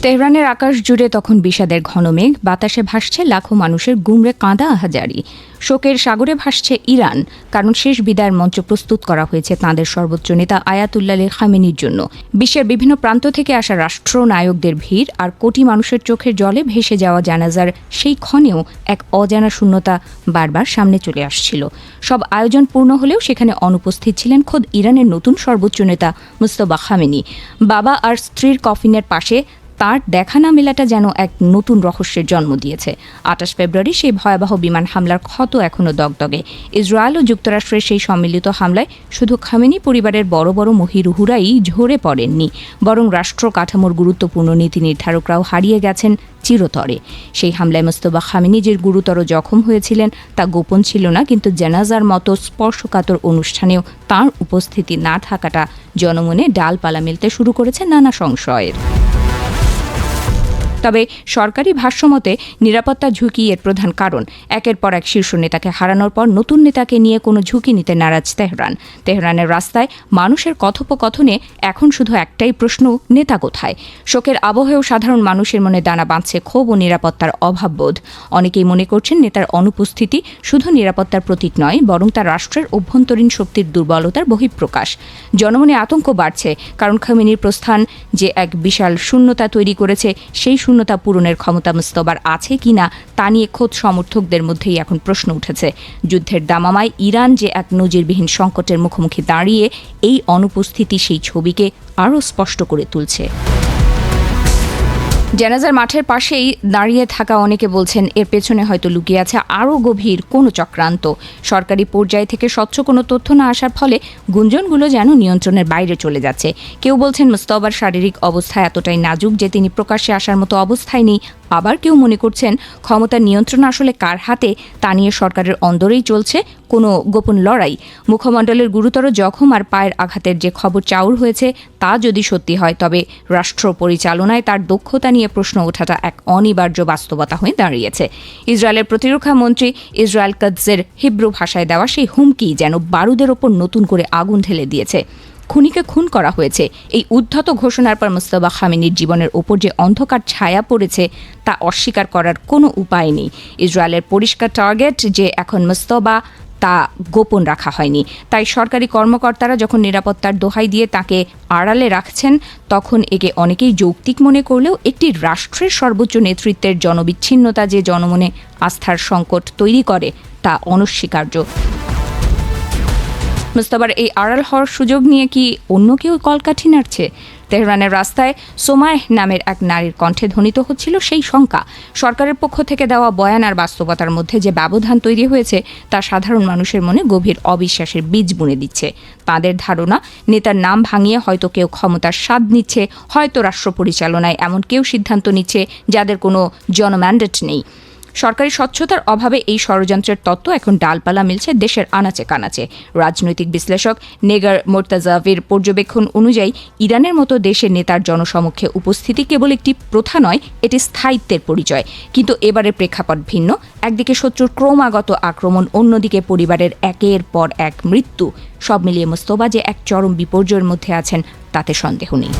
তেহরানের আকাশ জুড়ে তখন বিষাদের ঘন মেঘ, বাতাসে ভাসছে লাখো মানুষের গুমরে কাঁদা আহাজারি। শোকের সাগরে ভাসছে ইরান, কারণ শেষ বিদায়ের মঞ্চ প্রস্তুত করা হয়েছে তাঁদের সর্বোচ্চ নেতা আয়াতুল্লাহ খামেনির জন্য। বিশ্বের বিভিন্ন প্রান্ত থেকে আসা রাষ্ট্রনায়কদের ভিড় আর কোটি মানুষের চোখের জলে ভেসে যাওয়া জানাজার সেই ক্ষণেও এক অজানা শূন্যতা বারবার সামনে চলে আসছিল। সব আয়োজন পূর্ণ হলেও সেখানে অনুপস্থিত ছিলেন খোদ ইরানের নতুন সর্বোচ্চ নেতা মুজতবা খামেনি। বাবা আর স্ত্রীর কফিনের পাশে তার দেখা না মেলাটা যেন এক নতুন রহস্যের জন্ম দিয়েছে। ২৮ ফেব্রুয়ারি সেই ভয়াবহ বিমান হামলার ক্ষত এখনও দগদগে। ইসরায়েল ও যুক্তরাষ্ট্রের সেই সম্মিলিত হামলায় শুধু খামেনি পরিবারের বড় বড় মহিরুহুরাই ঝরে পড়েননি, বরং রাষ্ট্র কাঠামোর গুরুত্বপূর্ণ নীতি নির্ধারকরাও হারিয়ে গেছেন চিরতরে। সেই হামলায় মুজতবা খামেনি যে গুরুতর জখম হয়েছিলেন তা গোপন ছিল না, কিন্তু জানাজার মতো স্পর্শকাতর অনুষ্ঠানেও তাঁর উপস্থিতি না থাকাটা জনমনে ডালপালা মেলতে শুরু করেছে নানা সংশয়ের। তবে সরকারি ভাষ্যমতে নিরাপত্তা ঝুঁকি এর প্রধান কারণ। একের পর এক শীর্ষ নেতাকে হারানোর পর নতুন নেতাকে নিয়ে কোনো ঝুঁকি নিতে নারাজ তেহরান। তেহরানের রাস্তায় মানুষের কথোপকথনে এখন শুধু একটাই প্রশ্ন, নেতা কোথায়? শোকের আবহেও সাধারণ মানুষের মনে দানা বাঁধছে ক্ষোভ ও নিরাপত্তার অভাববোধ। অনেকেই মনে করছেন নেতার অনুপস্থিতি শুধু নিরাপত্তার প্রতীক নয়, বরং তার রাষ্ট্রের অভ্যন্তরীণ শক্তির দুর্বলতার বহিঃপ্রকাশ। জনমনে আতঙ্ক বাড়ছে, কারণ খামেনির প্রস্থান যে এক বিশাল শূন্যতা তৈরি করেছে, সেই শূন্যতা পূরণের ক্ষমতা মুজতবার আছে কিনা তা নিয়ে খোদ সমর্থকদের মধ্যেই এখন প্রশ্ন উঠেছে। যুদ্ধের দামামায় ইরান যে এক নজিরবিহীন সংকটের মুখোমুখি দাঁড়িয়ে, এই অনুপস্থিতি সেই ছবিকে আরও স্পষ্ট করে তুলছে। জানাজার মাঠের পাশেই দাঁড়িয়ে থাকা অনেকে বলছেন এর পেছনে হয়তো লুকিয়ে আছে আরও গভীর কোনো চক্রান্ত। সরকারি পর্যায় থেকে স্বচ্ছ কোনো তথ্য না আসার ফলে গুঞ্জনগুলো যেন নিয়ন্ত্রণের বাইরে চলে যাচ্ছে। কেউ বলছেন মুজতবার শারীরিক অবস্থা এতটাই নাজুক যে তিনি প্রকাশ্যে আসার মতো অবস্থায় নেই। আবার কেউ মনে করছেন ক্ষমতার নিয়ন্ত্রণ আসলে কার হাতে তা নিয়ে সরকারের অন্দরেই চলছে কোনো গোপন লড়াই। মুখমণ্ডলের গুরুতর জখম আর পায়ের আঘাতের যে খবর চাউর হয়েছে তা যদি সত্যি হয়, তবে রাষ্ট্র পরিচালনায় তার দক্ষতা নিয়ে প্রশ্ন ওঠাটা এক অনিবার্য বাস্তবতা হয়ে দাঁড়িয়েছে। ইসরায়েলের প্রতিরক্ষা মন্ত্রী ইসরায়েল কাৎজের হিব্রু ভাষায় দেওয়া সেই হুমকি যেন বারুদের ওপর নতুন করে আগুন ঢেলে দিয়েছে। খুনিকে খুন করা হয়েছে, এই উদ্ধত ঘোষণার পর মুজতবা খামেনির জীবনের ওপর যে অন্ধকার ছায়া পড়েছে তা অস্বীকার করার কোনো উপায় নেই। ইসরায়েলের পরিষ্কার টার্গেট যে এখন মুজতবা, তা গোপন রাখা হয়নি। তাই সরকারি কর্মকর্তারা যখন নিরাপত্তার দোহাই দিয়ে তাকে আড়ালে রাখছেন, তখন একে অনেকেই যৌক্তিক মনে করলেও একটি রাষ্ট্রের সর্বোচ্চ নেতৃত্বের জনবিচ্ছিন্নতা যে জনমনে আস্থার সংকট তৈরি করে তা অনস্বীকার্য। মুজতবার এই আড়াল হওয়ার সুযোগ নিয়ে কি অন্য কেউ কলকাঠি নাড়ছে? তেহরানের রাস্তায় সোমায় নামের এক নারীর কণ্ঠে ধ্বনিত হচ্ছিল সেই শঙ্কা। সরকারের পক্ষ থেকে দেওয়া বয়ান আর বাস্তবতার মধ্যে যে ব্যবধান তৈরি হয়েছে তা সাধারণ মানুষের মনে গভীর অবিশ্বাসের বীজ বুনে দিচ্ছে। তাদের ধারণা, নেতার নাম ভাঙিয়ে হয়তো কেউ ক্ষমতার স্বাদ নিচ্ছে, হয়তো রাষ্ট্র পরিচালনায় এমন কেউ সিদ্ধান্ত নিচ্ছে যাদের কোনো জনম্যান্ডেট নেই। সরকারি স্বচ্ছতার অভাবে এই ষড়যন্ত্রের তত্ত্ব এখন ডালপালা মিলছে দেশের আনাচে কানাচে। রাজনৈতিক বিশ্লেষক নেগার মোর্তাজাভির পর্যবেক্ষণ অনুযায়ী ইরানের মতো দেশের নেতার জনসমক্ষে উপস্থিতি কেবল একটি প্রথা নয়, এটি স্থায়িত্বের পরিচয়। কিন্তু এবারের প্রেক্ষাপট ভিন্ন। একদিকে শত্রুর ক্রমাগত আক্রমণ, অন্যদিকে পরিবারের একের পর এক মৃত্যু। সব মিলিয়ে মুজতবা যে এক চরম বিপর্যয়ের মধ্যে আছেন তাতে সন্দেহ নেই।